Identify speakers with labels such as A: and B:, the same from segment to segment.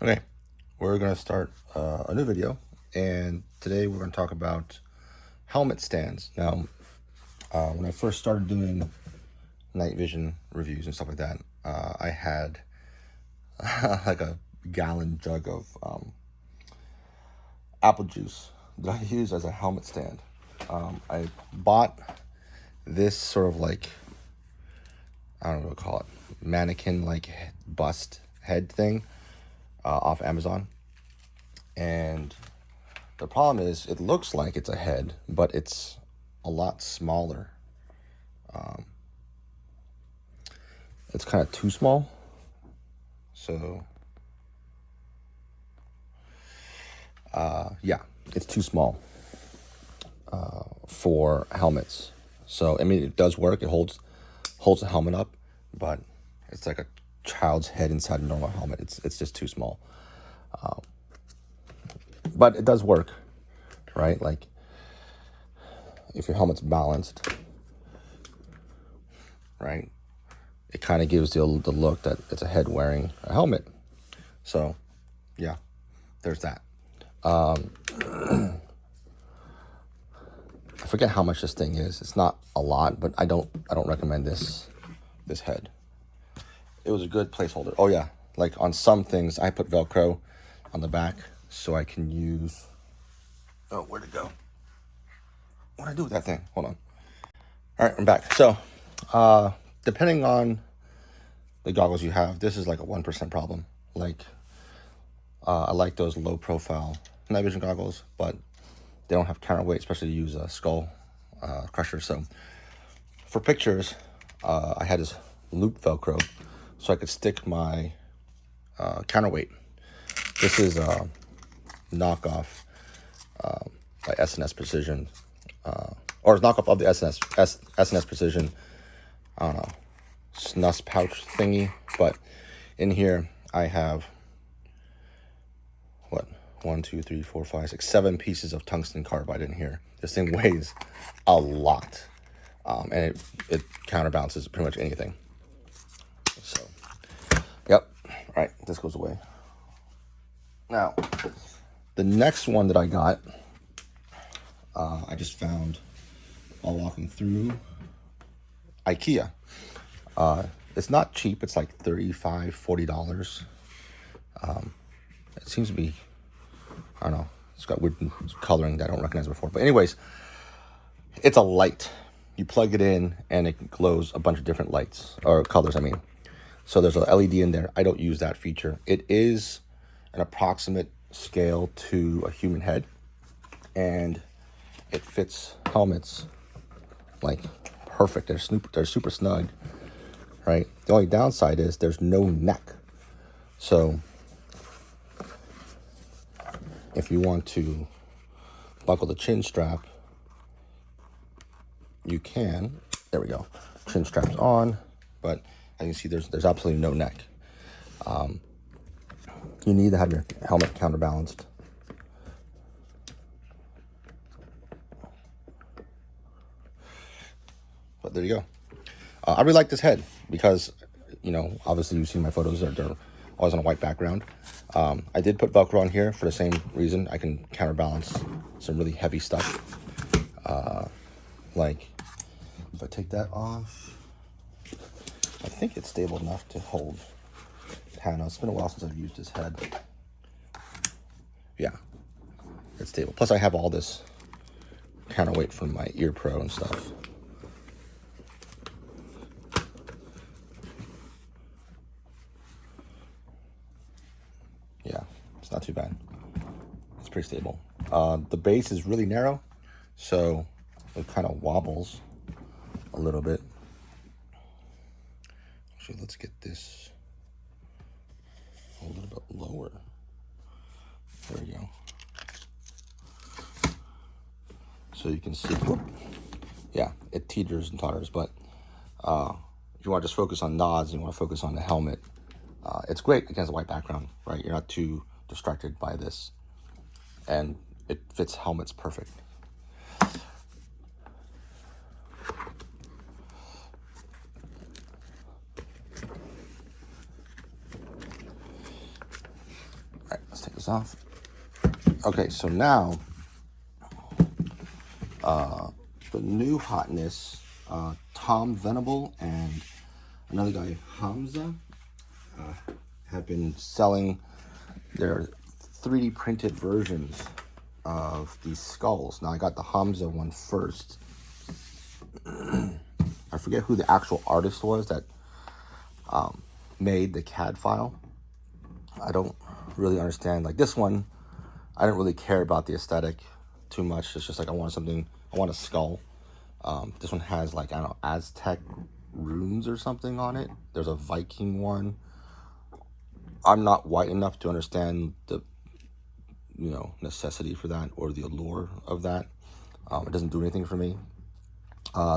A: Okay, we're going to start a new video, and today we're going to talk about helmet stands. Now, when I first started doing night vision reviews and stuff like that, I had like a gallon jug of apple juice that I use as a helmet stand. I bought this sort of like, I don't know what to call it, mannequin like bust head thing off Amazon. And the problem is it looks like it's a head, but it's a lot smaller. It's kind of too small. So, yeah, it's too small for helmets. So, I mean, it does work. It holds the helmet up, but it's like a child's head inside a normal helmet. It's just too small. But it does work, right? Like, if your helmet's balanced, right, it kind of gives the look that it's a head wearing a helmet. So, yeah, there's that. I forget how much this thing is. It's not a lot, but I don't recommend this head. It was a good placeholder. Oh yeah, like on some things I put Velcro on the back so I can use. Oh, where'd it go? What do I do with that thing? Hold on. All right, I'm back. So, depending on the goggles you have, this is like a 1% problem. Like, I like those low profile night vision goggles, but they don't have counterweight, especially to use a skull crusher. So for pictures, I had this loop Velcro so I could stick my counterweight. This is a knockoff by S&S Precision, or it's knockoff of the S&S Precision, I don't know, snus pouch thingy. But in here I have, what, 1, 2, 3, 4, 5, 6, 7 pieces of tungsten carbide in here. This thing weighs a lot, and it counterbalances pretty much anything. So, yep. All right, this goes away. Now, the next one that I got, I just found while walking through Ikea. It's not cheap. It's like $35, $40. It seems to be, I don't know, it's got weird coloring that I don't recognize before. But anyways, it's a light. You plug it in and it glows a bunch of different lights, or colors, I mean. So there's a LED in there. I don't use that feature. It is an approximate scale to a human head, and it fits helmets like perfect. They're super snug, right? The only downside is there's no neck. So if you want to buckle the chin strap, you can. There we go. Chin strap's on, but as you can see, there's absolutely no neck. You need to have your helmet counterbalanced. But there you go. I really like this head because, you know, obviously you've seen my photos. They're always on a white background. I did put Velcro on here for the same reason. I can counterbalance some really heavy stuff. Like, if I take that off, I think it's stable enough to hold panel. It's been a while since I've used this head. Yeah, it's stable. Plus I have all this counterweight from my Ear Pro and stuff. Yeah, it's not too bad. It's pretty stable. The base is really narrow, so it kind of wobbles a little bit. Actually, let's get this a little bit lower. There we go. So you can see, whoop, yeah, it teeters and totters, but if you want to just focus on nods and you want to focus on the helmet, it's great against a white background, right? You're not too distracted by this, and it fits helmets perfect. this off. Okay, so now the new hotness, Tom Venable and another guy, Hamza, have been selling their 3D printed versions of these skulls. Now I got the Hamza one first. I forget who the actual artist was that made the CAD file. I don't really understand. Like this one, I don't really care about the aesthetic too much. It's just like I want a skull. This one has like, I don't know, Aztec runes or something on it. There's a Viking one. I'm not white enough to understand the, necessity for that or the allure of that. It doesn't do anything for me.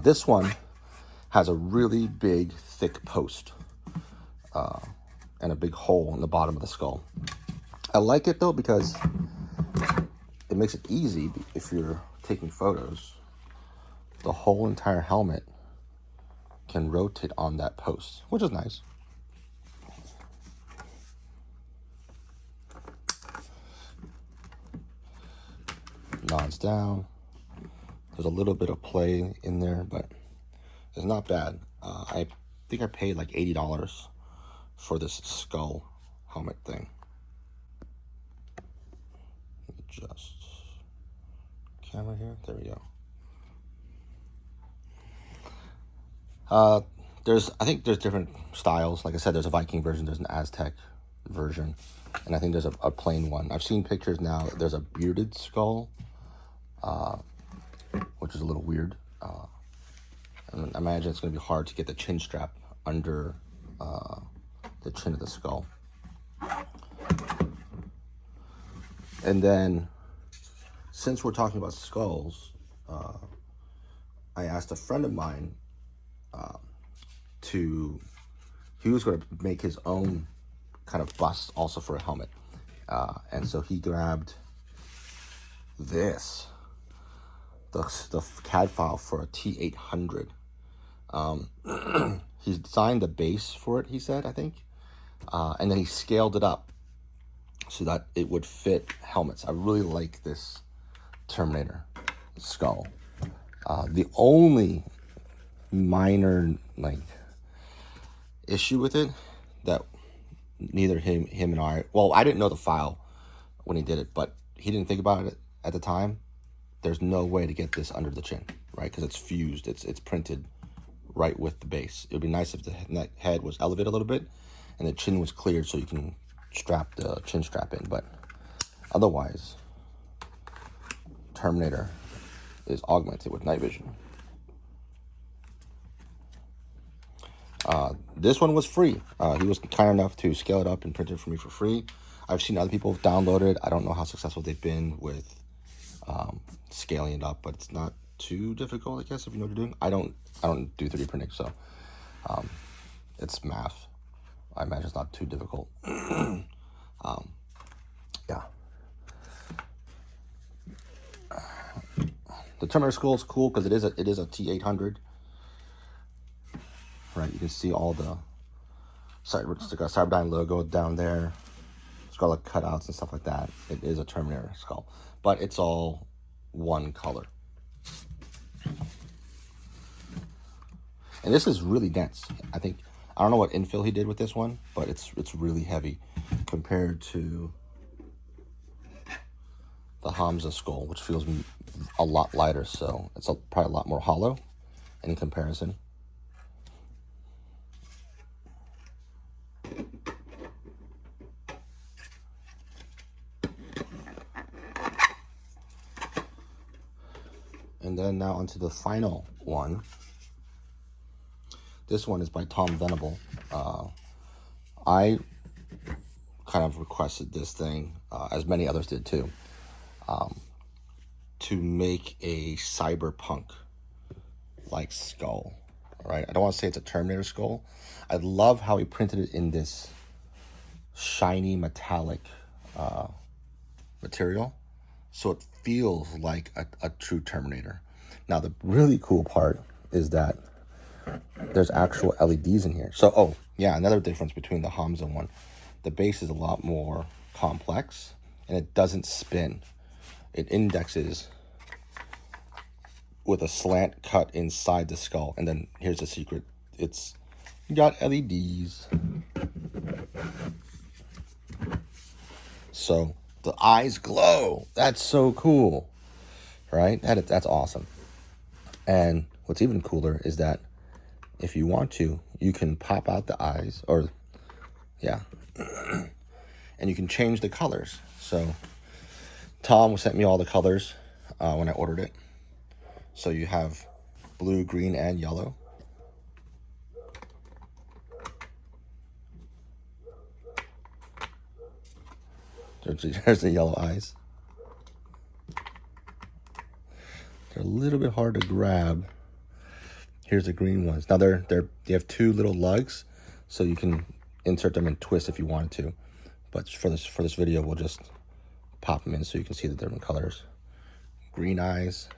A: This one has a really big, thick post and a big hole in the bottom of the skull. I like it though because it makes it easy if you're taking photos. The whole entire helmet can rotate on that post, which is nice. Nods down. There's a little bit of play in there, but it's not bad. I think I paid like $80 for this skull helmet thing. Adjust camera here. There we go. I think there's different styles. Like I said, there's a Viking version, there's an Aztec version, and I think there's a plain one. I've seen pictures now. There's a bearded skull, which is a little weird. And I imagine it's going to be hard to get the chin strap under the chin of the skull. And then, since we're talking about skulls, I asked a friend of mine he was going to make his own kind of bust also for a helmet. And so he grabbed this, the CAD file for a T800. He designed the base for it, he said, I think. And then he scaled it up so that it would fit helmets. I really like this Terminator skull. The only minor issue with it that neither him and I didn't know the file when he did it, but he didn't think about it at the time. There's no way to get this under the chin, right? Because it's fused, it's printed right with the base. It would be nice if the head was elevated a little bit and the chin was cleared so you can strap the chin strap in, but otherwise Terminator is augmented with night vision. This one was free. He was kind enough to scale it up and print it for me for free. I've seen other people download it. I don't know how successful they've been with scaling it up, but it's not too difficult, I guess, if you know what you're doing. I don't do 3D printing, so it's math. I imagine it's not too difficult. Yeah. The Terminator skull is cool because it is a T800. Right, you can see all the Cyberdyne logo down there. It's got like cutouts and stuff like that. It is a Terminator skull, but it's all one color. And this is really dense. I don't know what infill he did with this one, but it's really heavy compared to the Hamza skull, which feels a lot lighter. So it's probably a lot more hollow in comparison. And then now onto the final one. This one is by Tom Venable. I kind of requested this thing, as many others did too, to make a Cyberpunk like skull. Right? I don't want to say it's a Terminator skull. I love how he printed it in this shiny metallic material, so it feels like a true Terminator. Now the really cool part is that there's actual LEDs in here. So, another difference between the Hamza one. The base is a lot more complex. and it doesn't spin. It indexes with a slant cut inside the skull. And then here's the secret. It's got LEDs. So the eyes glow. That's so cool, right? That's awesome. And what's even cooler is that if you want to, you can pop out the eyes, or yeah, and you can change the colors. So Tom sent me all the colors when I ordered it. So you have blue, green, and yellow. There's the yellow eyes. They're a little bit hard to grab. Here's the green ones. Now they have two little lugs, so you can insert them and twist if you wanted to. But for this video, we'll just pop them in so you can see the different colors. Green eyes,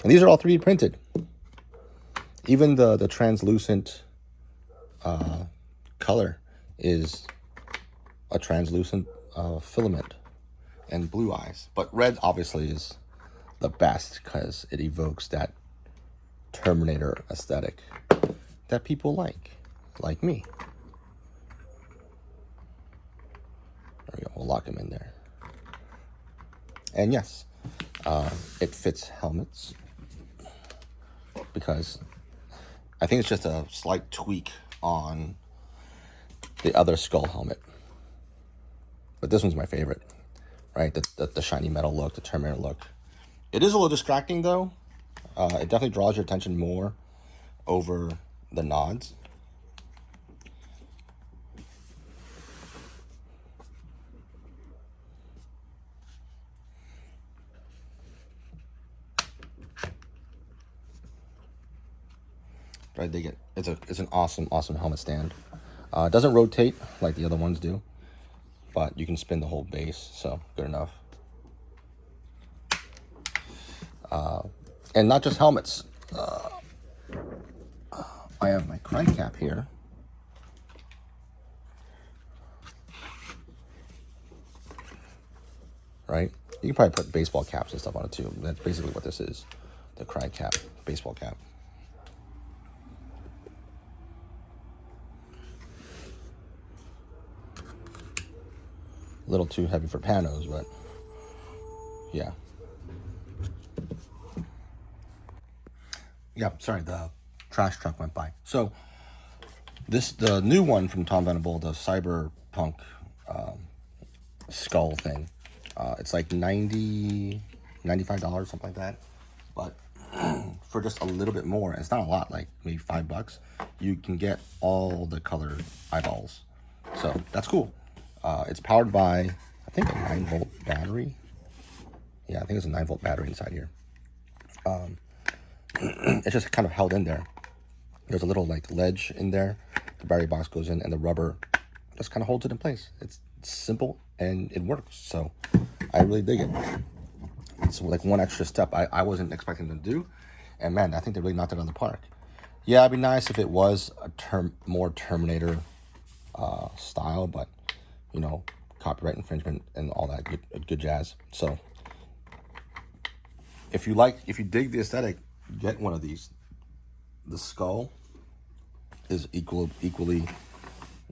A: and these are all 3D printed. Even the translucent color is a translucent filament, and blue eyes. But red obviously is the best because it evokes that Terminator aesthetic that people like me. There we go. We'll lock him in there. And yes, it fits helmets because I think it's just a slight tweak on the other skull helmet. But this one's my favorite, right? The shiny metal look, the Terminator look. It is a little distracting though. It definitely draws your attention more over the nods. But I dig it. It's an awesome helmet stand. It doesn't rotate like the other ones do, but you can spin the whole base, so good enough. And not just helmets. I have my crank cap here. Right? You can probably put baseball caps and stuff on it too. That's basically what this is. The crank cap, baseball cap. A little too heavy for panos, but yeah. Yeah, sorry, the trash truck went by. So the new one from Tom Venable, the Cyberpunk skull thing, it's like $95, something like that. But for just a little bit more, and it's not a lot, like maybe $5, you can get all the colored eyeballs. So that's cool. It's powered by, I think, a 9-volt battery. Yeah, I think it's a 9-volt battery inside here. It's just kind of held in there. There's a little like ledge in there. The battery box goes in, and the rubber just kind of holds it in place. It's simple and it works. So I really dig it. It's like one extra step I wasn't expecting them to do, and man, I think they really knocked it out of the park. Yeah, it'd be nice if it was a more Terminator style, but you know, copyright infringement and all that good jazz. So if you dig the aesthetic, get one of these. The skull is equally,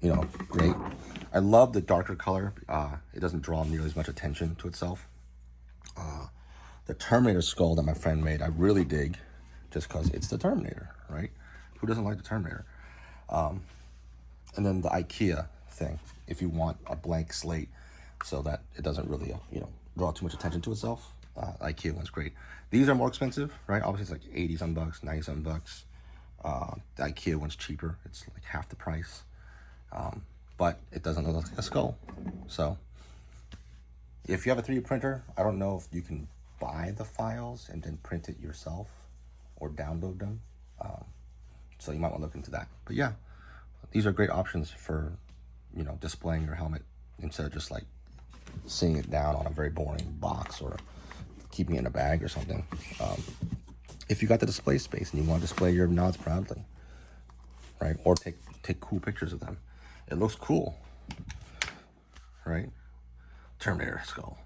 A: you know, great. I love the darker color. It doesn't draw nearly as much attention to itself. The Terminator skull that my friend made, I really dig, just because it's the Terminator, right? Who doesn't like the Terminator? And then the Ikea thing, if you want a blank slate so that it doesn't really, you know, draw too much attention to itself. Ikea one's great. These are more expensive, right? Obviously it's like 80 some bucks, 90 some bucks. The Ikea one's cheaper. It's like half the price. But it doesn't look like a skull. So if you have a 3D printer, I don't know if you can buy the files and then print it yourself or download them. So you might want to look into that. But yeah, these are great options for, you know, displaying your helmet instead of just like seeing it down on a very boring box or keeping it in a bag or something. If you got the display space and you want to display your nods proudly, right? Or take cool pictures of them. It looks cool, right? Terminator skull.